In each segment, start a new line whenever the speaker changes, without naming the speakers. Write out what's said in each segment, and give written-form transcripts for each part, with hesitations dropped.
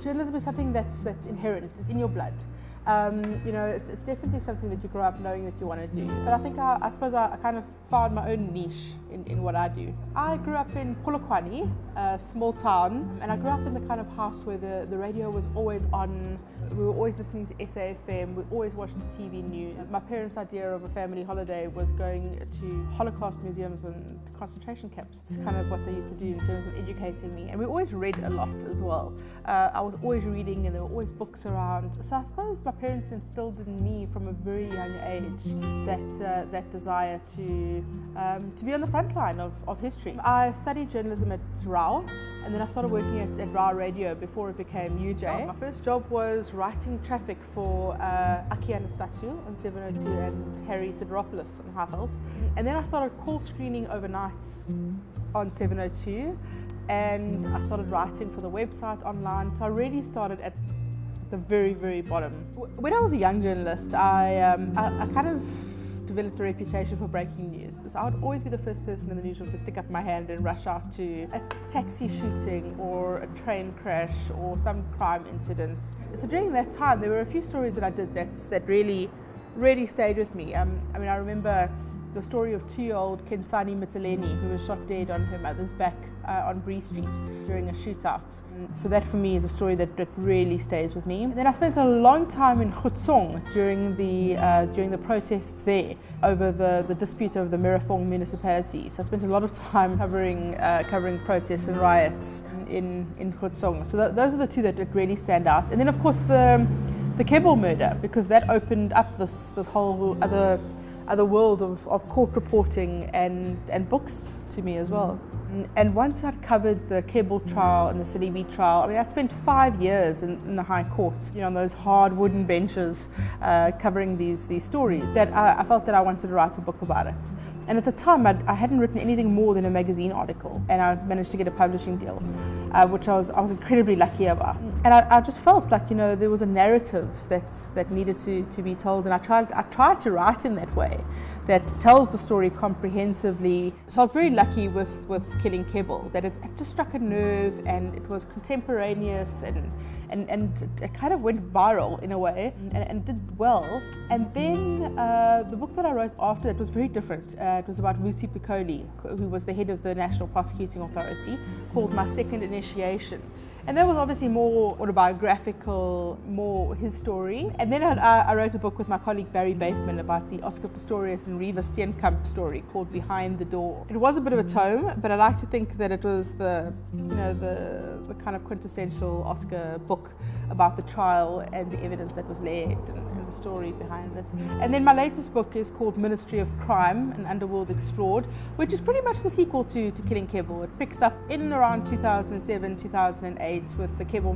journalism is something that's inherent, it's in your blood. It's definitely something that you grow up knowing that you want to do. But I think I suppose I kind of found my own niche in what I do. I grew up in Polokwane, a small town, and I grew up in the kind of house where the radio was always on. We were always listening to SAFM, we always watched the TV news. My parents' idea of a family holiday was going to Holocaust museums and concentration camps. It's kind of what they used to do in terms of educating me. And we always read a lot as well. I was always reading and there were always books around. So I suppose my parents instilled in me from a very young age that desire to be on the front line of history. I studied journalism at RAW, and then I started working at RAW Radio before it became UJ. My first job was writing traffic for Aki Anastasiou on 702 and Harry Sideropoulos on Highveld. And then I started call screening overnights on 702, and I started writing for the website online. So I really started at the very, very bottom. When I was a young journalist, I kind of developed a reputation for breaking news. So I would always be the first person in the newsroom to stick up my hand and rush out to a taxi shooting or a train crash or some crime incident. So during that time, there were a few stories that I did that really, really stayed with me. I remember the story of 2-year-old Kensani Miteleni, who was shot dead on her mother's back on Bree Street during a shootout. So that for me is a story that really stays with me. And then I spent a long time in Khutsong during the protests there over the dispute over the Merafong municipality. So I spent a lot of time covering protests and riots in Khutsong. So those are the two that really stand out. And then of course the Kebble murder, because that opened up this whole other world of court reporting and books to me as well. And once I'd covered the Kebble trial and the Selebi trial, I'd spent 5 years in the High Court, on those hard wooden benches covering these stories, that I felt that I wanted to write a book about it. And at the time, I hadn't written anything more than a magazine article, and I managed to get a publishing deal, which I was incredibly lucky about. And I just felt like there was a narrative that needed to be told, and I tried to write in that way, that tells the story comprehensively. So I was very lucky with Killing Kebble, that it just struck a nerve, and it was contemporaneous, and it kind of went viral in a way, and did well. And then the book that I wrote after that was very different. It was about Vusi Piccoli, who was the head of the National Prosecuting Authority, called My Second Initiation. And that was obviously more autobiographical, more his story. And then I wrote a book with my colleague Barry Bateman about the Oscar Pistorius and Reva Steenkamp story called Behind the Door. It was a bit of a tome, but I like to think that it was the kind of quintessential Oscar book about the trial and the evidence that was laid and the story behind it. And then my latest book is called Ministry of Crime, an Underworld Explored, which is pretty much the sequel to Killing Kebble. It picks up in and around 2007, 2008, with the Kebble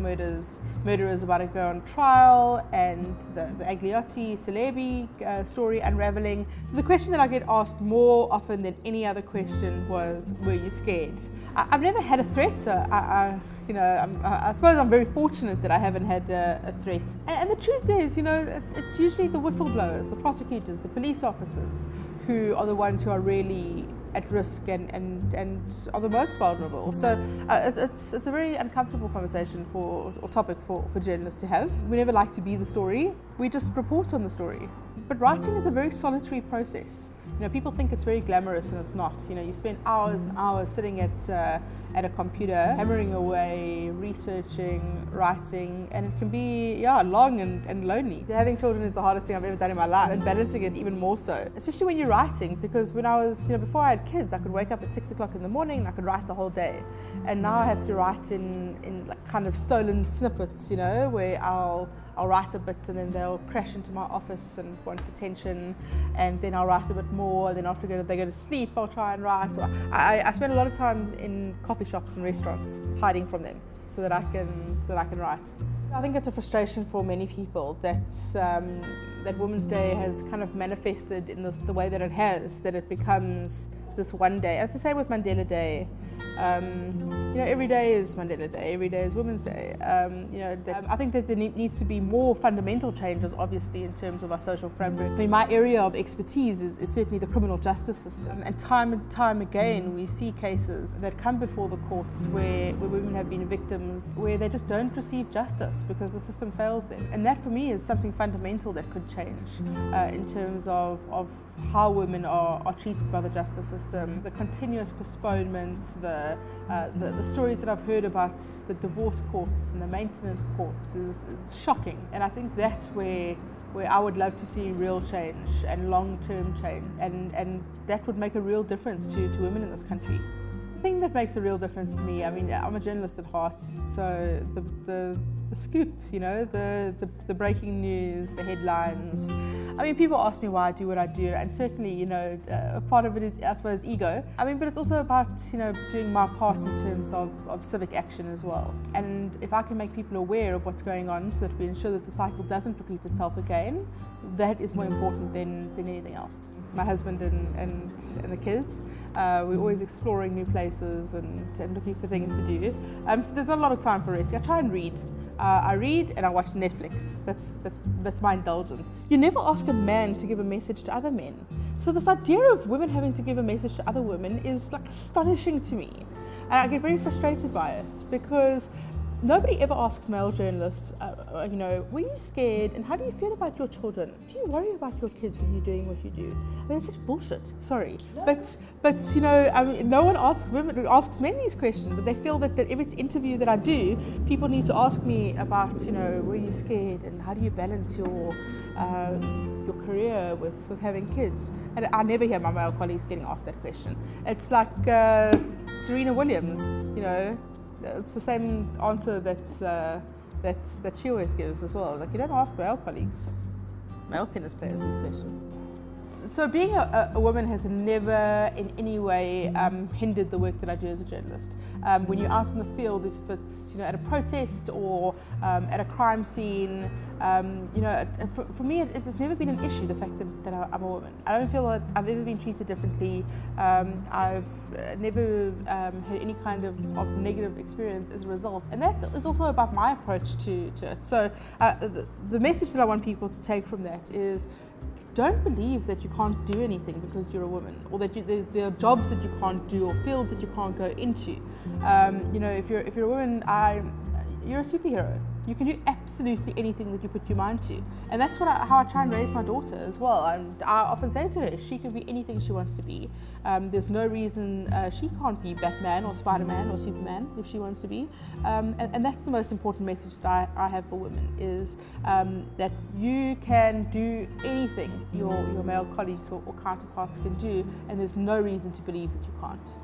murderers about to go on trial, and the Jackie Selebi story unraveling. So the question that I get asked more often than any other question was, were you scared? I've never had a threat, so I suppose I'm very fortunate that I haven't had a threat. And the truth is, it's usually the whistleblowers, the prosecutors, the police officers who are the ones who are really at risk and are the most vulnerable. So it's a very uncomfortable conversation or topic for journalists to have. We never like to be the story, we just report on the story. But writing is a very solitary process. People think it's very glamorous, and it's not. You spend hours and hours sitting at a computer, hammering away, researching, writing, and it can be long and lonely. Having children is the hardest thing I've ever done in my life, and balancing it even more so, especially when you're writing, because when I was, before I had kids, I could wake up at 6 o'clock in the morning and I could write the whole day. And now I have to write in like kind of stolen snippets, where I'll write a bit and then they'll crash into my office and want attention, and then I'll write a bit more, and then after they go to sleep I'll try and write. I spend a lot of time in coffee shops and restaurants hiding from them so that I can write. I think it's a frustration for many people that Women's Day has kind of manifested in the way that it has, that it becomes this one day. It's the same with Mandela Day. Every day is Mandela Day, every day is Women's Day. I think that there needs to be more fundamental changes, obviously, in terms of our social framework. I mean, my area of expertise is certainly the criminal justice system, and time again we see cases that come before the courts where women have been victims, where they just don't receive justice because the system fails them. And that for me is something fundamental that could change in terms of how women are treated by the justice system. The continuous postponements, the stories that I've heard about the divorce courts and the maintenance courts is shocking. And I think that's where I would love to see real change and long-term change, and that would make a real difference to women in this country. The thing that makes a real difference to me, I mean, I'm a journalist at heart, so the scoop, the breaking news, the headlines. I mean, people ask me why I do what I do, and certainly, a part of it is, I suppose, ego. I mean, but it's also about, doing my part in terms of civic action as well. And if I can make people aware of what's going on so that we ensure that the cycle doesn't repeat itself again, that is more important than anything else. My husband and the kids, we're always exploring new places and looking for things to do. So there's not a lot of time for rescue. I try and read. I read and I watch Netflix. That's my indulgence. You never ask a man to give a message to other men. So this idea of women having to give a message to other women is like astonishing to me. And I get very frustrated by it because nobody ever asks male journalists, were you scared and how do you feel about your children? Do you worry about your kids when you're doing what you do? I mean, it's such bullshit, sorry. No. But no one asks men these questions, but they feel that every interview that I do, people need to ask me about, were you scared and how do you balance your career with having kids? And I never hear my male colleagues getting asked that question. It's like Serena Williams, it's the same answer that she always gives as well. Like, you don't ask male colleagues, male tennis players, this question. So being a woman has never in any way hindered the work that I do as a journalist. When you're out in the field, if it's at a protest or at a crime scene, for me it has never been an issue, the fact that I'm a woman. I don't feel that I've ever been treated differently. I've never had any kind of negative experience as a result, and that is also about my approach to it. So the message that I want people to take from that is, don't believe that you can't do anything because you're a woman, or that there are jobs that you can't do or fields that you can't go into. If you're a woman, you're a superhero. You can do absolutely anything that you put your mind to, and that's how I try and raise my daughter as well. And I often say to her, she can be anything she wants to be. There's no reason she can't be Batman or Spider-Man or Superman if she wants to be. And that's the most important message that I have for women, is that you can do anything your male colleagues or counterparts can do, and there's no reason to believe that you can't.